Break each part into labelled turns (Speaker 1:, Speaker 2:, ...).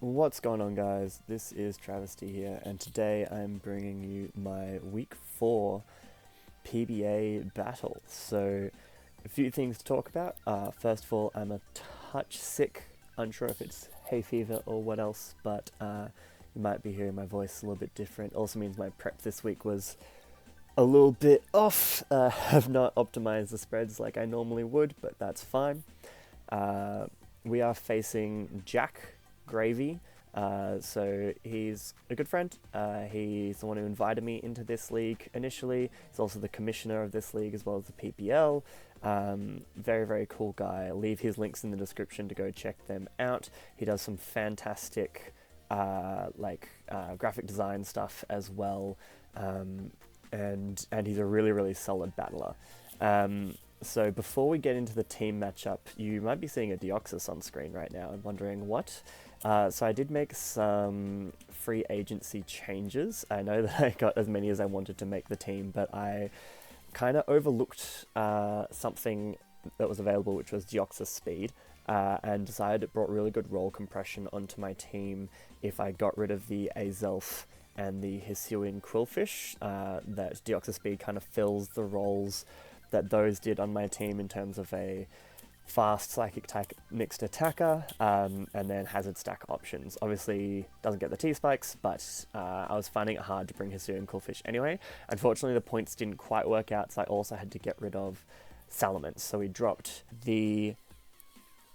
Speaker 1: What's going on, guys? This is Travesty here, and today I'm bringing you my week 4 PBA battle. So, a few things to talk about. First of all, I'm a touch sick, unsure if it's hay fever or what else, but you might be hearing my voice a little bit different. Also means my prep this week was a little bit off. Have not optimized the spreads like I normally would, but that's fine. We are facing Jack Gravy. So he's a good friend. He's the one who invited me into this league initially. He's also the commissioner of this league as well as the PPL. Very, very cool guy. I'll leave his links in the description to go check them out. He does some fantastic graphic design stuff as well. And he's a really, really solid battler. So before we get into the team matchup, you might be seeing a Deoxys on screen right now and wondering what. So I did make some free agency changes. I know that I got as many as I wanted to make the team, but I kind of overlooked something that was available, which was Deoxys speed, and decided it brought really good roll compression onto my team if I got rid of the Azelf and the Hisuian Quillfish. That Deoxys speed kind of fills the roles that those did on my team in terms of a fast psychic type mixed attacker, and then hazard stack options. Obviously doesn't get the T-spikes, but I was finding it hard to bring Hisuian Quillfish anyway. Unfortunately the points didn't quite work out, so I also had to get rid of Salamence. So we dropped the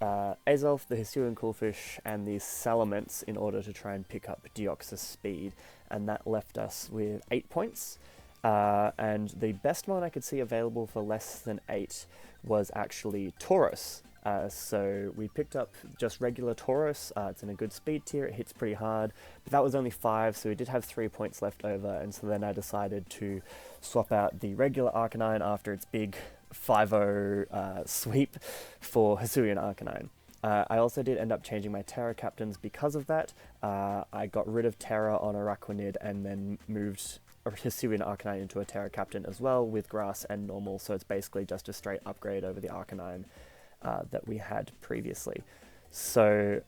Speaker 1: Azelf, the Hisuian Quillfish, and the Salamence in order to try and pick up Deoxys speed, and that left us with 8 points. And the best one I could see available for less than 8 was actually Tauros. So we picked up just regular Tauros. It's in a good speed tier, it hits pretty hard, but that was only 5, so we did have 3 points left over, and so then I decided to swap out the regular Arcanine after its big 5-0 sweep for Hisuian Arcanine. I also did end up changing my Terra captains because of that. I got rid of Terra on Araquanid and then moved Hisuian Arcanine into a Terra Captain as well with Grass and Normal, so it's basically just a straight upgrade over the Arcanine that we had previously. So,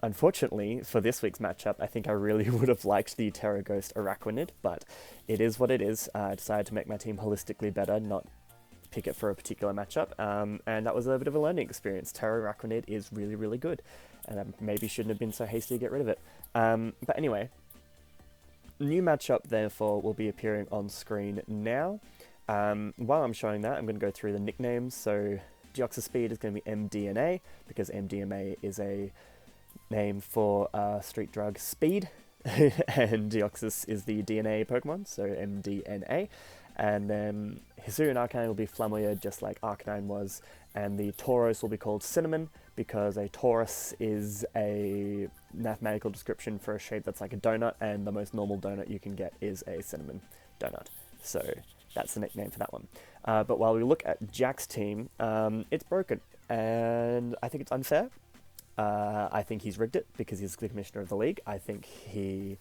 Speaker 1: unfortunately, for this week's matchup, I think I really would have liked the Terra Ghost Araquanid, but it is what it is. I decided to make my team holistically better, not pick it for a particular matchup, and that was a bit of a learning experience. Terra Araquanid is really, really good, and I maybe shouldn't have been so hasty to get rid of it. But anyway, new matchup, therefore, will be appearing on screen now. While I'm showing that, I'm going to go through the nicknames. So Deoxys Speed is going to be MDNA, because MDMA is a name for street drug speed, and Deoxys is the DNA Pokemon, so MDNA. And then Hisuian Arcanine will be Flamoyer, just like Arcanine was, and the Tauros will be called Cinnamon, because a Taurus is a mathematical description for a shape that's like a donut, and the most normal donut you can get is a cinnamon donut. So that's the nickname for that one. But while we look at Jack's team, it's broken, and I think it's unfair. I think he's rigged it because he's the commissioner of the league. I think he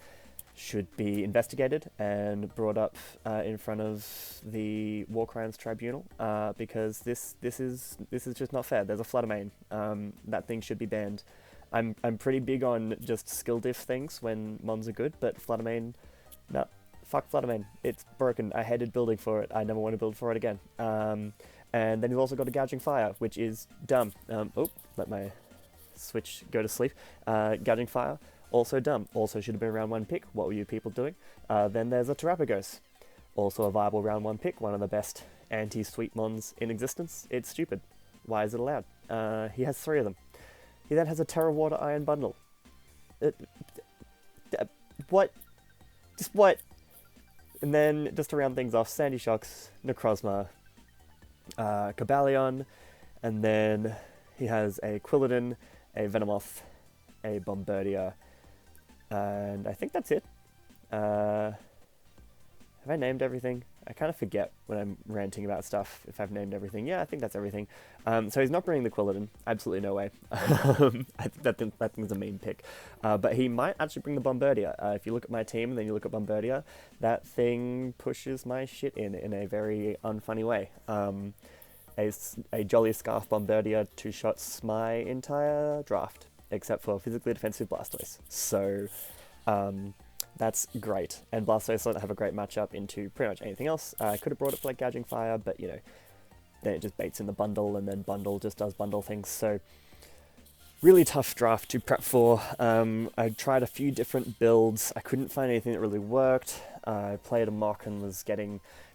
Speaker 1: should be investigated and brought up in front of the War Crimes Tribunal, because this is just not fair. There's a Fluttermane. That thing should be banned. I'm pretty big on just skill diff things when mons are good, but Fluttermane, no, fuck Fluttermane. It's broken. I hated building for it. I never want to build for it again. And then you've also got a Gouging Fire, which is dumb. Let my Switch go to sleep. Gouging Fire, also dumb. Also should have been a round 1 pick. What were you people doing? Then there's a Terrapagos. Also a viable round 1 pick. One of the best anti-sweet mons in existence. It's stupid. Why is it allowed? He has 3 of them. He then has a Terra Water Iron Bundle. What? Just what? And then, just to round things off, Sandy Shocks, Necrozma, Cobalion, and then he has a Quilladin, a Venomoth, a Bombardier, and I think that's it. Have I named everything? I kind of forget when I'm ranting about stuff if I've named everything. Yeah, I think that's everything. So he's not bringing the Quilladin. Absolutely no way. I think that thing's a meme pick. But he might actually bring the Bombardier. If you look at my team and then you look at Bombardier, that thing pushes my shit in a very unfunny way. A Jolly Scarf Bombardier 2-shots my entire draft. except for physically defensive Blastoise. So that's great. And Blastoise doesn't have a great matchup into pretty much anything else. I could have brought it for like Gouging Fire, but you know, then it just baits in the bundle, and then bundle just does bundle things. So really tough draft to prep for. I tried a few different builds. I couldn't find anything that really worked. I played a mock and was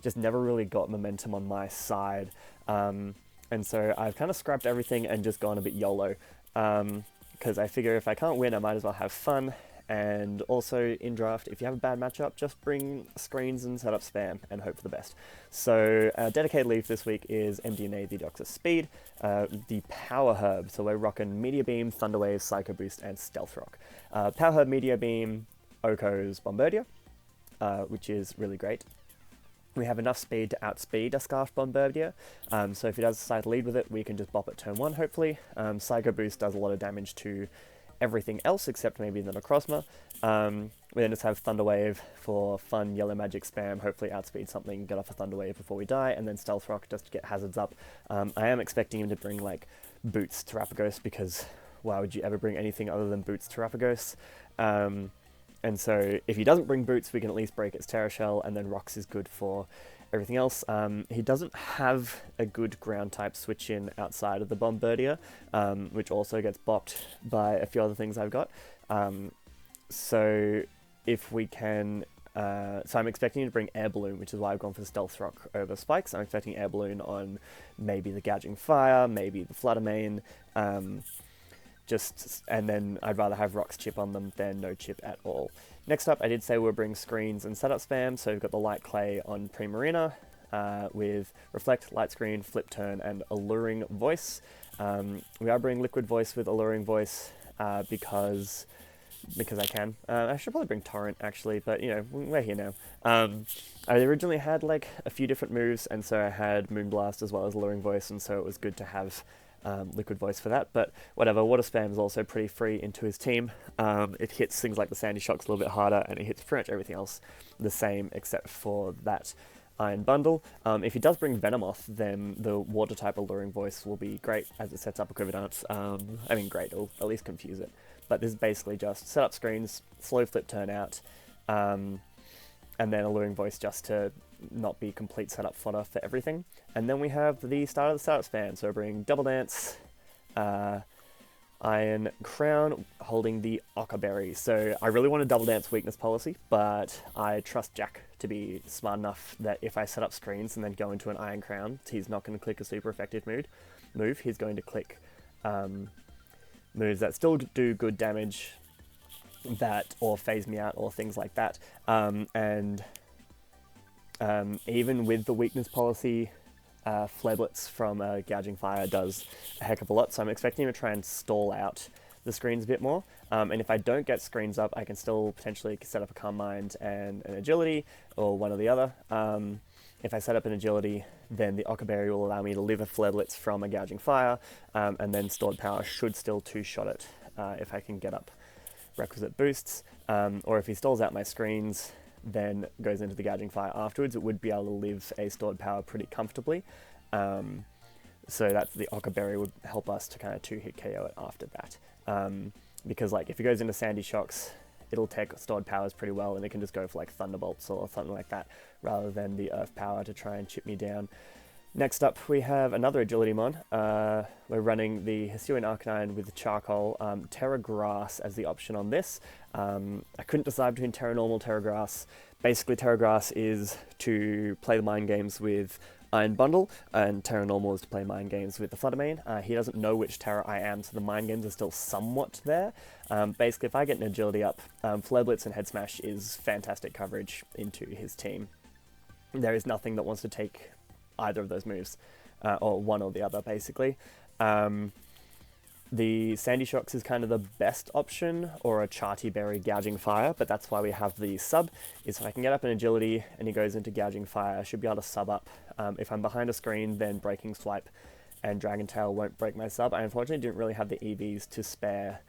Speaker 1: just never really got momentum on my side. And so I've kind of scrapped everything and just gone a bit YOLO. Because I figure if I can't win, I might as well have fun. And also in draft, if you have a bad matchup, just bring screens and set up spam and hope for the best. So dedicated leaf this week is MDNA, the Deoxys Speed, the Power Herb. So we're rocking Meteor Beam, Thunder Wave, Psycho Boost, and Stealth Rock. Power Herb, Meteor Beam, Oko's Bombardier, which is really great. We have enough speed to outspeed a Scarf Bombardier, so if he does decide to lead with it, we can just bop it turn 1, hopefully. Psycho Boost does a lot of damage to everything else except maybe the Necrozma. We then just have Thunder Wave for fun yellow magic spam, hopefully outspeed something, get off a Thunder Wave before we die, and then Stealth Rock just to get hazards up. I am expecting him to bring like Boots Terrapagos, because why would you ever bring anything other than Boots Terrapagos? And so if he doesn't bring Boots, we can at least break its Terra Shell, and then Rocks is good for everything else. He doesn't have a good ground type switch in outside of the Bombardier, which also gets bopped by a few other things I've got. So if we can, so I'm expecting to bring Air Balloon, which is why I've gone for Stealth Rock over Spikes. I'm expecting Air Balloon on maybe the Gouging Fire, maybe the Flutter Mane, and then I'd rather have Rocks chip on them than no chip at all. Next up, I did say we'll bring screens and setup spam, so we've got the Light Clay on Primarina with Reflect, Light Screen, Flip Turn, and Alluring Voice. We are bringing Liquid Voice with Alluring Voice because I can. I should probably bring Torrent actually, but you know, we're here now. I originally had like a few different moves, and so I had Moonblast as well as Alluring Voice, and so it was good to have Liquid Voice for that, but whatever. Water Spam is also pretty free into his team. It hits things like the Sandy Shocks a little bit harder, and it hits pretty much everything else the same except for that Iron Bundle. If he does bring Venomoth, then the Water type Alluring Voice will be great as it sets up a Quiver I mean great, it'll at least confuse it. But this is basically just set up screens, slow flip turn out, and then Alluring Voice just to not be complete setup fodder for everything. And then we have the start of the setup span, so bring Double Dance, Iron Crown, holding the Occa Berry. So I really want a Double Dance weakness policy, but I trust Jack to be smart enough that if I set up screens and then go into an Iron Crown, he's not going to click a super effective move. He's going to click moves that still do good damage, or phase me out, or things like that. Even with the weakness policy, Flablets from Gouging Fire does a heck of a lot, so I'm expecting him to try and stall out the screens a bit more. And if I don't get screens up, I can still potentially set up a Calm Mind and an Agility, or one or the other. If I set up an Agility, then the Occa Berry will allow me to live a Flablets from a Gouging Fire, and then Stored Power should still two-shot it if I can get up requisite boosts. Or if he stalls out my screens, then goes into the Gouging Fire afterwards, it would be able to live a Stored Power pretty comfortably. So that's the Occa Berry would help us to kind of two-hit KO it after that. Because like if he goes into Sandy Shocks, it'll take Stored Powers pretty well, and it can just go for like Thunderbolts or something like that, rather than the Earth Power to try and chip me down. Next up, we have another Agility mon. We're running the Hisuian Arcanine with Charcoal, Terra Grass as the option on this. I couldn't decide between Terra Normal, Terra Grass. Basically, Terra Grass is to play the mind games with Iron Bundle, and Terra Normal is to play mind games with the Flutter Mane. He doesn't know which Terra I am, so the mind games are still somewhat there. Basically, if I get an Agility up, Flare and Head Smash is fantastic coverage into his team. There is nothing that wants to take either of those moves, or one or the other, basically. The Sandy Shocks is kind of the best option, or a Charty Berry Gouging Fire, but that's why we have the sub, is if I can get up an Agility and he goes into Gouging Fire, I should be able to sub up. If I'm behind a screen, then Breaking Swipe and Dragon Tail won't break my sub. I unfortunately didn't really have the EVs to spare,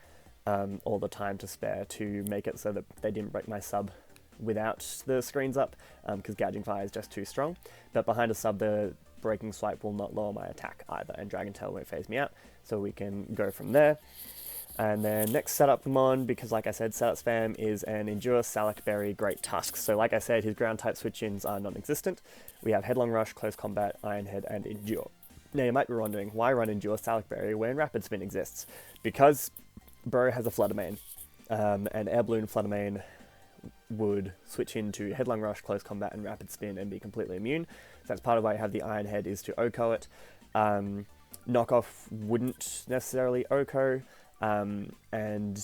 Speaker 1: or the time to spare, to make it so that they didn't break my sub without the screens up, because Gouging Fire is just too strong. But behind a sub, the Breaking Swipe will not lower my attack either, and Dragon Tail won't phase me out, so we can go from there. And then next setup I'm on, because like I said, setup spam is an Endure, Salak Berry, Great Tusk. So like I said, his ground type switch-ins are non-existent. We have Headlong Rush, Close Combat, Iron Head, and Endure. Now you might be wondering, why run Endure Salak Berry when Rapid Spin exists? Because Bro has a Flutter Mane, and Air Balloon Flutter Mane would switch into Headlong Rush, Close Combat, and Rapid Spin and be completely immune. So that's part of why you have the Iron Head, is to OHKO it. Knockoff wouldn't necessarily OHKO, and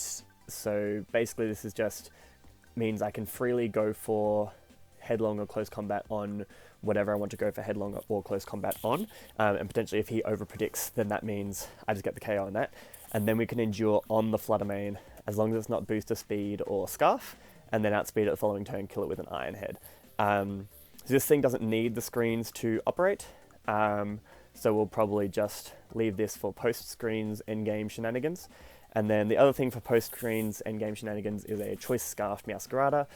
Speaker 1: so basically this is just means I can freely go for Headlong or Close Combat on whatever I want to go for Headlong or Close Combat on, and potentially if he overpredicts, then that means I just get the KO on that, and then we can Endure on the Flutter Mane as long as it's not Booster Speed or Scarf, and then outspeed it the following turn, kill it with an Iron Head. So this thing doesn't need the screens to operate, so we'll probably just leave this for post-screens endgame shenanigans. And then the other thing for post-screens endgame shenanigans is a Choice Scarfed Meowscarada,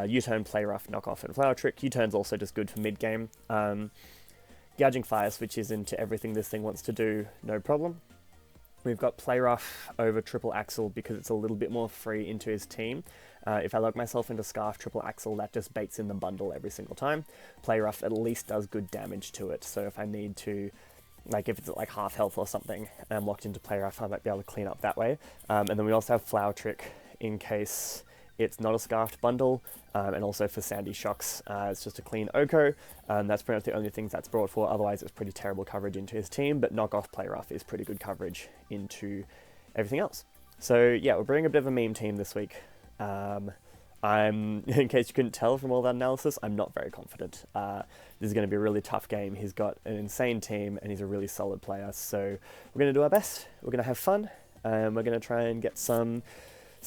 Speaker 1: U-turn, Play Rough, Knockoff, and Flower Trick. U-turn's also just good for mid-game. Gouging Fire switches into everything this thing wants to do, no problem. We've got Play Rough over Triple Axle because it's a little bit more free into his team. If I lock myself into Scarf Triple Axle, that just baits in the bundle every single time. Play Rough at least does good damage to it, so if I need to, like if it's at like half health or something, and I'm locked into Play Rough, I might be able to clean up that way. And then we also have Flower Trick in case it's not a Scarfed bundle, and also for Sandy Shocks, it's just a clean OHKO. That's pretty much the only things that's brought for, otherwise it's pretty terrible coverage into his team, but Knockoff Play Rough is pretty good coverage into everything else. So yeah, we're bringing a bit of a meme team this week. In case you couldn't tell from all that analysis, I'm not very confident. This is going to be a really tough game. He's got an insane team and he's a really solid player. So we're going to do our best. We're going to have fun. We're going to try and get some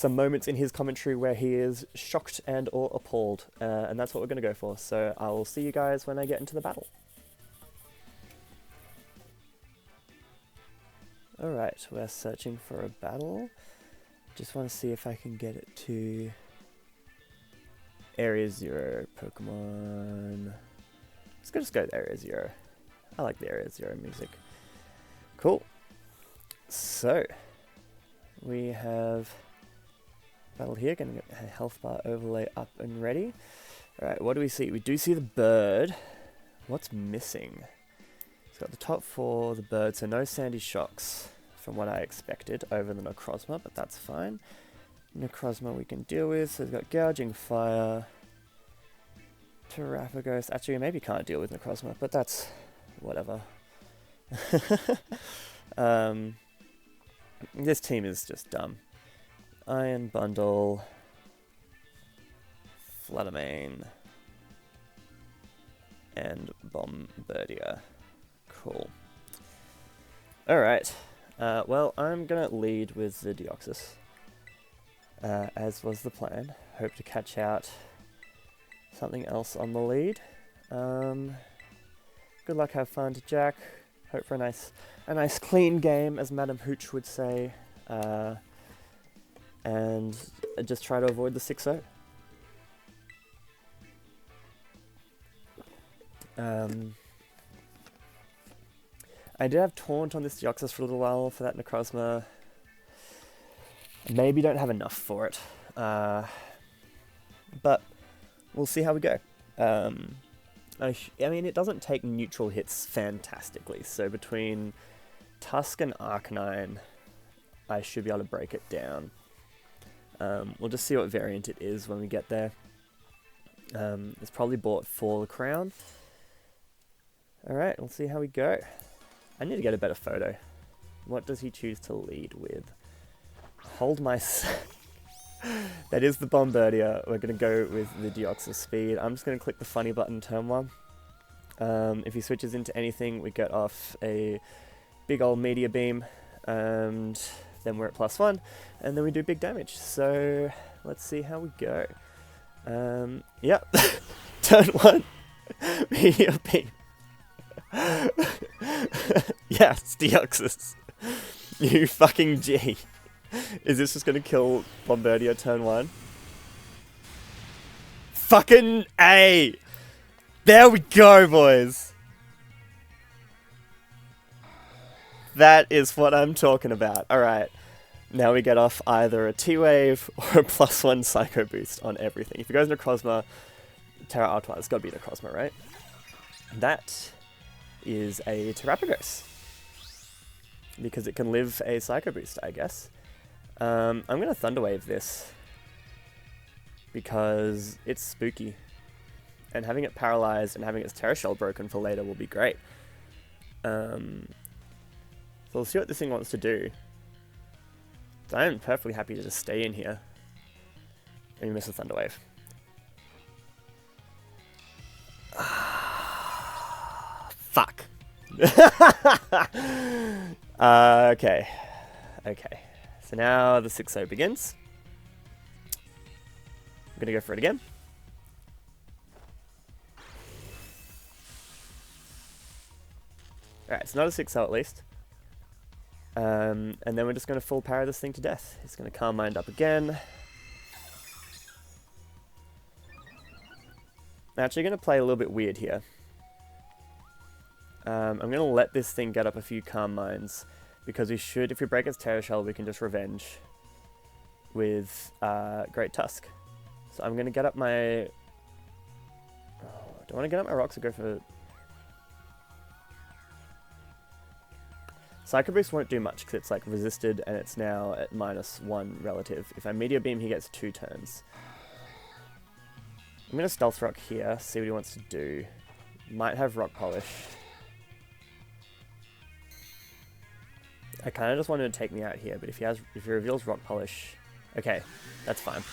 Speaker 1: moments in his commentary where he is shocked and or appalled. And that's what we're going to go for. So I will see you guys when I get into the battle. Alright, we're searching for a battle. Just want to see if I can get it to Area 0 Pokemon. Let's just go to Area 0. I like the Area 0 music. Cool. So, we have battle here. Going to get a health bar overlay up and ready. Alright, what do we see? We do see the bird. What's missing? It's got the top 4, the bird, so no Sandy Shocks from what I expected over the Necrozma, but that's fine. Necrozma we can deal with, so we've got Gouging Fire, Terrapagos. Actually, we maybe can't deal with Necrozma, but that's whatever. This team is just dumb. Iron Bundle, Flutter Mane, and Bombardier. Cool. Alright. Well, I'm gonna lead with the Deoxys, as was the plan. Hope to catch out something else on the lead. Good luck, have fun to Jack. Hope for a nice clean game, as Madam Hooch would say. And just try to avoid the 6-0. I did have Taunt on this Deoxys for a little while for that Necrozma. Maybe don't have enough for it. But we'll see how we go. I mean, it doesn't take neutral hits fantastically. So between Tusk and Arcanine, I should be able to break it down. We'll just see what variant it is when we get there. It's probably bought for the crown. Alright, we'll see how we go. I need to get a better photo. What does he choose to lead with? Hold my... That is the Bombardier. We're going to go with the Deoxys Speed. I'm just going to click the funny button turn 1. If he switches into anything, we get off a big old Meteor Beam. And then we're at +1. And then we do big damage. So let's see how we go. Yep. Turn 1. Meteor Beam. Yes, Deoxys. You fucking G. Is this just gonna kill Bombardier turn 1? Fucking A! There we go, boys! That is what I'm talking about. Alright. Now we get off either a T-Wave or a +1 Psycho Boost on everything. If it goes Necrozma, Terra Artois, it's got to be Necrozma, right? That is a Terrapagos. Because it can live a Psycho Boost, I guess. I'm going to Thunder Wave this. Because it's spooky. And having it paralyzed and having its Terra Shell broken for later will be great. So we'll see what this thing wants to do. So I'm perfectly happy to just stay in here. And miss a Thunder Wave. Fuck. Okay. Okay. So now the 6-0 begins. I'm gonna go for it again. Alright, it's not a 6-0 at least. And then we're just going to full power this thing to death. It's going to Calm Mind up again. I'm actually going to play a little bit weird here. I'm going to let this thing get up a few Calm Minds. Because we should, if we break its Terra Shell, we can just Revenge with Great Tusk. So I'm going to get up my... Oh, do I want to get up my rocks or go for... Psycho Boost won't do much because it's like resisted and it's now at -1 relative. If I Meteor Beam, he gets 2 turns. I'm going to Stealth Rock here, see what he wants to do. Might have Rock Polish. I kind of just wanted to take me out here, but if he reveals Rock Polish, okay, that's fine.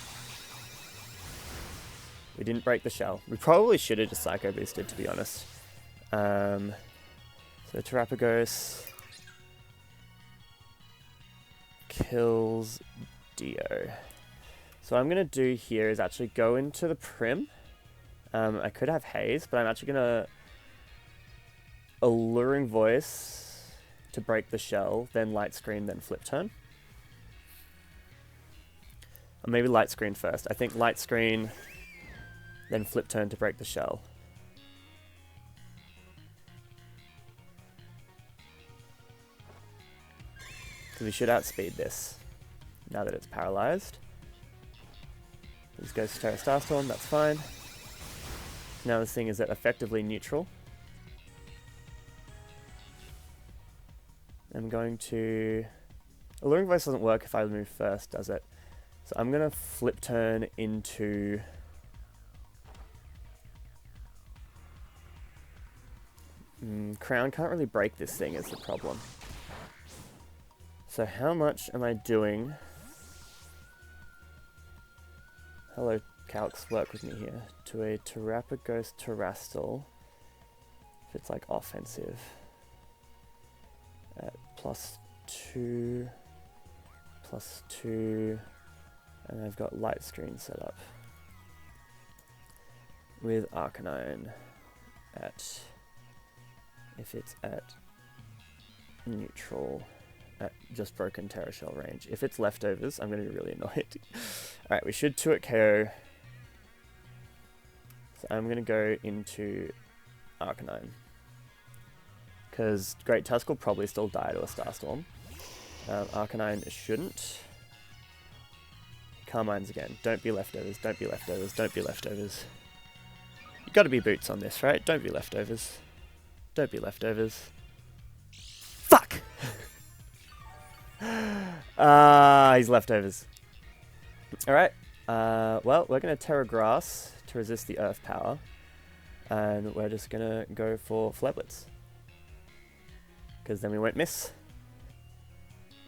Speaker 1: We didn't break the shell. We probably should have just Psycho Boosted, to be honest. So Terrapagos kills Dio. So what I'm going to do here is actually go into the Prim. I could have Haze, but I'm actually going to Alluring Voice to break the shell, then Light Screen, then Flip Turn. Or maybe Light Screen first. I think Light Screen, then Flip Turn to break the shell. Because we should outspeed this, now that it's paralyzed. This goes to Terra Starstorm, that's fine. Now this thing is at effectively neutral. I'm going to... Alluring Voice doesn't work if I move first, does it? So I'm going to Flip Turn into... Crown can't really break this thing is the problem. So how much am I doing? Hello, Calcs, work with me here. To a Terrapagos Terrastal. If it's like offensive. At +2, +2, and I've got Light Screen set up. With Arcanine at, if it's at neutral, at just broken Terra Shell range. If it's leftovers, I'm going to be really annoyed. Alright, we should 2 at KO. So I'm going to go into Arcanine. Because Great Tusk will probably still die to a Starstorm. Arcanine shouldn't. Carmines again. Don't be leftovers, don't be leftovers, don't be leftovers. You gotta be boots on this, right? Don't be leftovers. Don't be leftovers. Fuck! He's leftovers. Alright. Well, we're gonna Terra Grass to resist the Earth Power. And we're just gonna go for Fleblets. Because then we won't miss.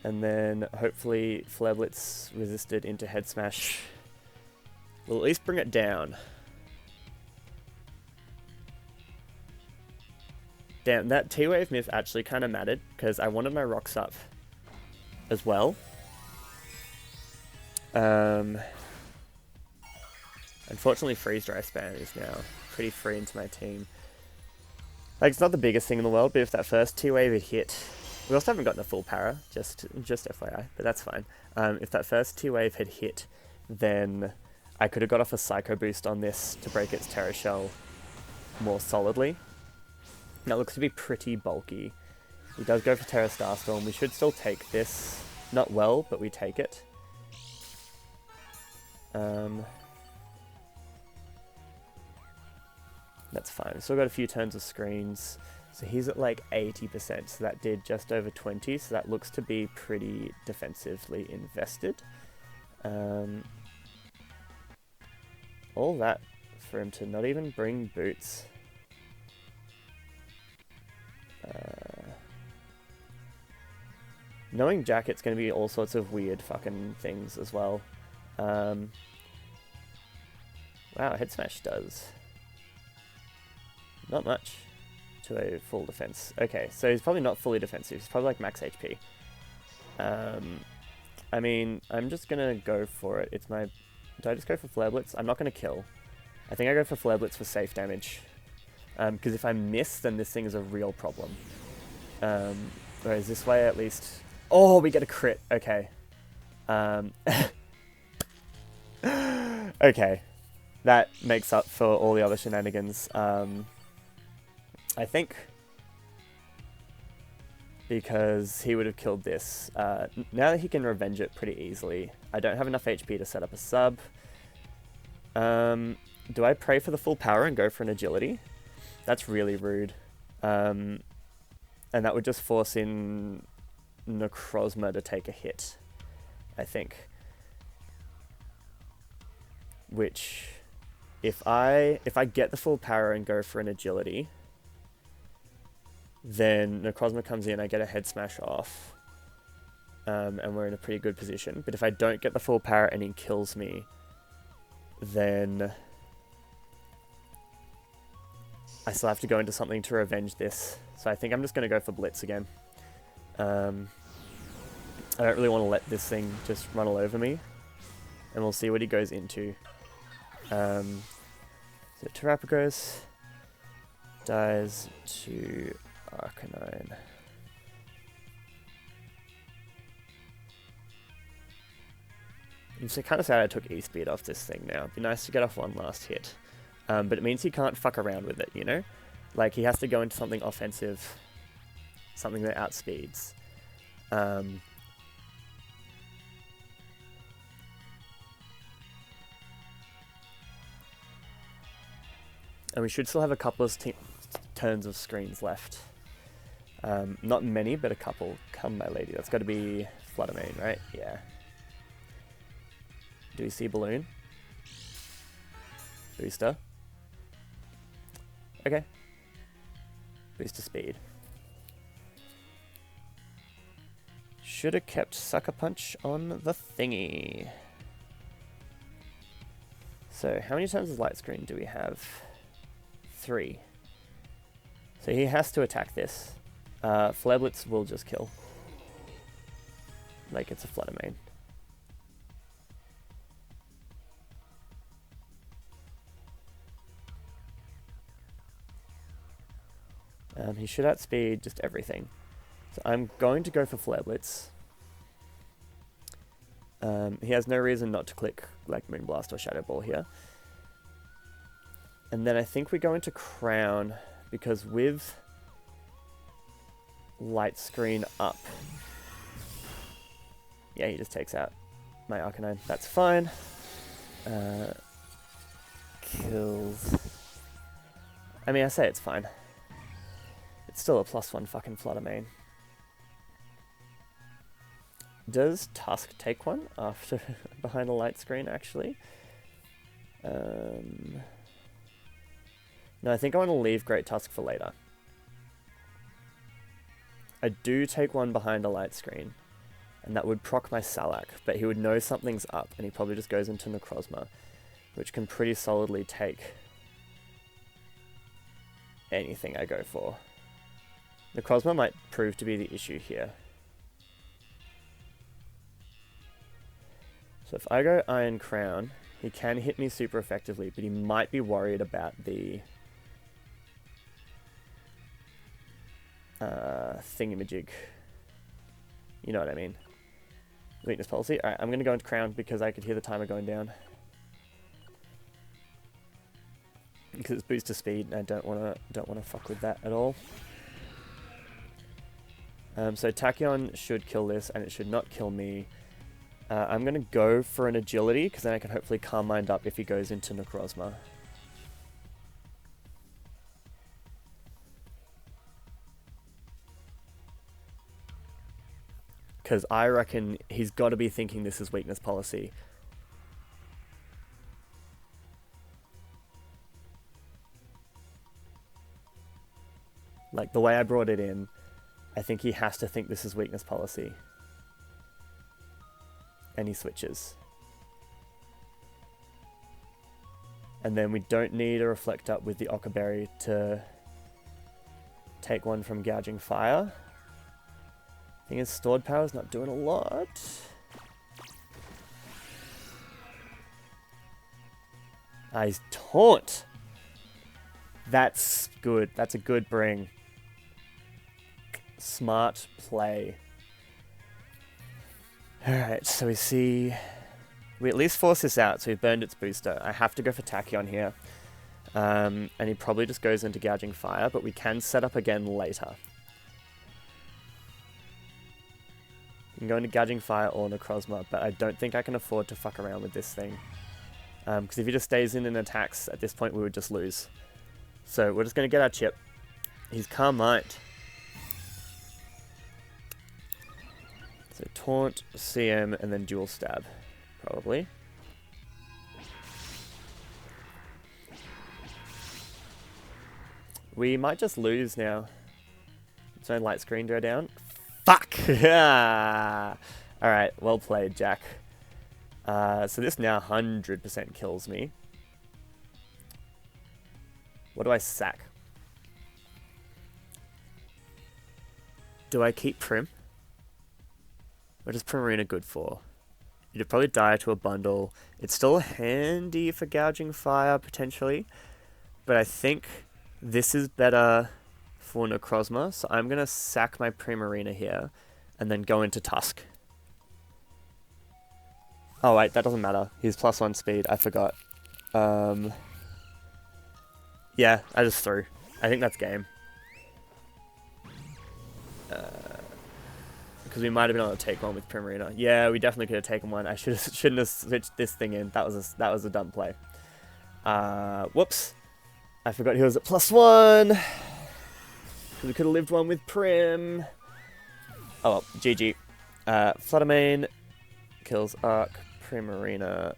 Speaker 1: And then hopefully Fleblets resisted into Head Smash will at least bring it down. Damn, that T-Wave myth actually kind of mattered because I wanted my rocks up as well. Unfortunately, Freeze Dry Span is now pretty free into my team. Like, it's not the biggest thing in the world, but if that first T-Wave had hit... We also haven't gotten a full para, just FYI, but that's fine. If that first T-Wave had hit, then I could have got off a Psycho Boost on this to break its Terra Shell more solidly. That looks to be pretty bulky. He does go for Terra Starstorm. We should still take this. Not well, but we take it. That's fine. We've still got a few turns of screens. So he's at like 80%, so that did just over 20, so that looks to be pretty defensively invested. All that for him to not even bring boots. Knowing Jacket's going to be all sorts of weird fucking things as well. Wow, Head Smash does not much to a full defense. Okay, so he's probably not fully defensive. He's probably like max HP. I mean, I'm just going to go for it. It's my... Do I just go for Flare Blitz? I'm not going to kill. I think I go for Flare Blitz for safe damage. Because if I miss, then this thing is a real problem. Whereas this way, at least... Oh, we get a crit. Okay. Okay. That makes up for all the other shenanigans. I think because he would have killed this. Now that he can revenge it pretty easily, I don't have enough HP to set up a sub. Do I pray for the full power and go for an agility? That's really rude. And that would just force in Necrozma to take a hit, I think. Which, if I get the full power and go for an agility, then Necrozma comes in, I get a Head Smash off, and we're in a pretty good position. But if I don't get the full power and he kills me, then I still have to go into something to revenge this. So I think I'm just going to go for Blitz again. I don't really want to let this thing just run all over me. And we'll see what he goes into. So Terrapagos dies to Arcanine. I'm so kind of sad I took E-Speed off this thing now. It'd be nice to get off one last hit. But it means he can't fuck around with it, you know? Like, he has to go into something offensive. Something that outspeeds. And we should still have a couple of turns of screens left. Not many, but a couple. Come, my lady. That's got to be Fluttermane, right? Yeah. Do we see Balloon? Booster. Okay. Booster speed. Should have kept Sucker Punch on the thingy. So, how many turns of Light Screen do we have? 3. So he has to attack this. Flare Blitz will just kill. Like it's a Fluttermane. He should outspeed just everything. So I'm going to go for Flare Blitz. He has no reason not to click like Moonblast or Shadow Ball here. And then I think we go into Crown, because with Light Screen up, yeah, he just takes out my Arcanine. That's fine. Kills. I mean, I say it's fine. It's still a +1 fucking Fluttermane. Does Tusk take one after behind a Light Screen, actually? No, I think I want to leave Great Tusk for later. I do take one behind a Light Screen, and that would proc my Salak, but he would know something's up, and he probably just goes into Necrozma, which can pretty solidly take anything I go for. Necrozma might prove to be the issue here. So if I go Iron Crown, he can hit me super effectively, but he might be worried about the thingamajig. You know what I mean. Weakness policy. Alright, I'm going to go into Crown because I could hear the timer going down. Because it's booster speed and I don't want to fuck with that at all. So Tachyon should kill this, and it should not kill me. I'm going to go for an agility, because then I can hopefully Calm Mind up if he goes into Necrozma. Because I reckon he's got to be thinking this is weakness policy. Like, the way I brought it in, I think he has to think this is weakness policy. And he switches. And then we don't need a Reflect Up with the Ockerberry to take one from Gouging Fire. Thing is, Stored Power's not doing a lot. He's Taunt! That's good. That's a good bring. Smart play. Alright, so we see... We at least force this out, so we've burned its booster. I have to go for Tachyon here. And he probably just goes into Gouging Fire, but we can set up again later. You can go into Gouging Fire or Necrozma, but I don't think I can afford to fuck around with this thing. Because if he just stays in and attacks, at this point we would just lose. So we're just going to get our chip. He's Calm Mind. So Taunt, CM, and then Dual Stab, probably. We might just lose now. So light screen go down. Fuck! Alright, well played, Jack. So this now 100% kills me. What do I sack? Do I keep Prim? What is Primarina good for? You'd probably die to a bundle. It's still handy for Gouging Fire, potentially. But I think this is better for Necrozma. So I'm going to sack my Primarina here. And then go into Tusk. Oh wait, that doesn't matter. He's +1 speed. I forgot. Yeah, I just threw. I think that's game. Because we might have been able to take one with Primarina. Yeah, we definitely could have taken one. I shouldn't have switched this thing in. That was a dumb play. Whoops. I forgot he was at +1. We could have lived one with Prim. Oh well, GG. Fluttermane kills Arc. Primarina.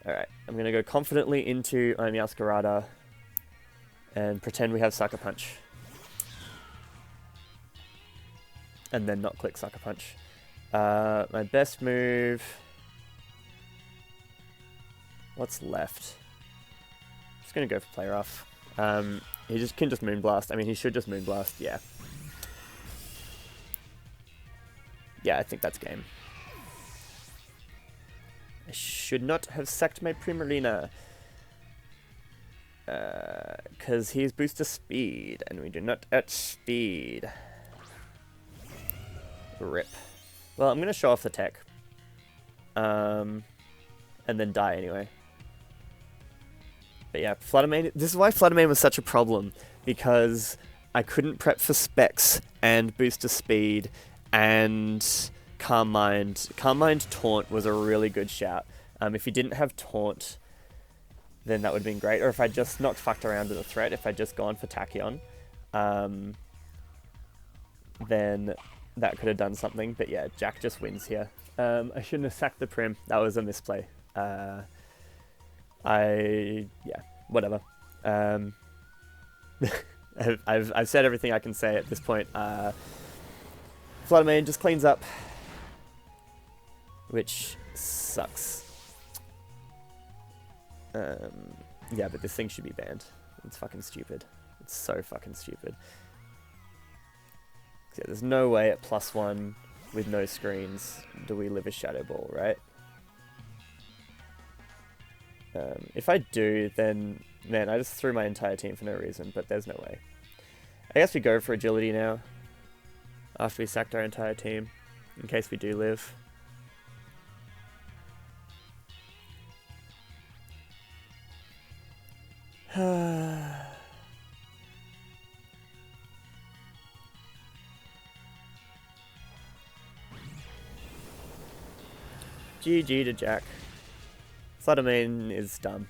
Speaker 1: Alright, I'm going to go confidently into Meowscarada and pretend we have Sucker Punch. And then not click Sucker Punch. My best move... What's left? I'm just going to go for Play Rough. He can just Moonblast. I mean, he should just Moonblast, yeah. Yeah, I think that's game. I should not have sacked my Primarina. Because he's booster speed, and we do not at speed. Rip. Well, I'm going to show off the tech. And then die anyway. But yeah, Fluttermane... This is why Fluttermane was such a problem. Because I couldn't prep for Specs and booster speed and Calm Mind. Calm Mind Taunt was a really good shout. If he didn't have Taunt, then that would have been great. Or if I just not fucked around with a threat, if I'd just gone for Tachyon, then that could have done something. But yeah, Jack just wins here. I shouldn't have sacked the Prim. That was a misplay. Yeah, whatever. I've said everything I can say at this point. Fluttermane just cleans up, which sucks. Yeah, but this thing should be banned. It's fucking stupid. It's so fucking stupid. Yeah, there's no way at +1 with no screens do we live a Shadow Ball, right? If I do, then, man, I just threw my entire team for no reason, but there's no way. I guess we go for agility now, after we sacked our entire team, in case we do live. GG to Jack. Sladamine is dumb.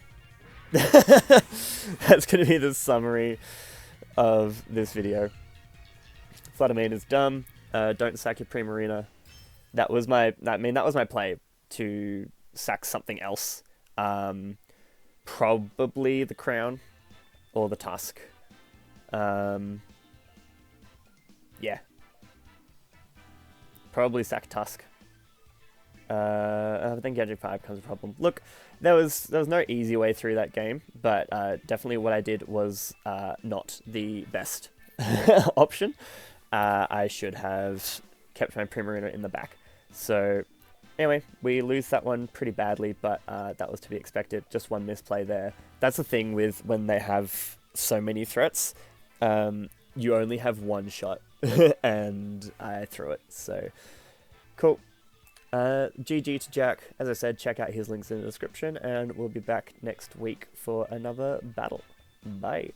Speaker 1: That's going to be the summary of this video. Sladamine is dumb. Don't sack your Primarina. That was my play, to sack something else. Probably the Crown or the Tusk. Yeah. Probably sack Tusk. I think Gadget 5 becomes a problem. Look, there was no easy way through that game, but definitely what I did was not the best option. I should have kept my Primarina in the back. So anyway, we lose that one pretty badly, but that was to be expected. Just one misplay there. That's the thing with when they have so many threats. You only have one shot, and I threw it. So cool. GG to Jack. As I said, check out his links in the description, and we'll be back next week for another battle. Bye.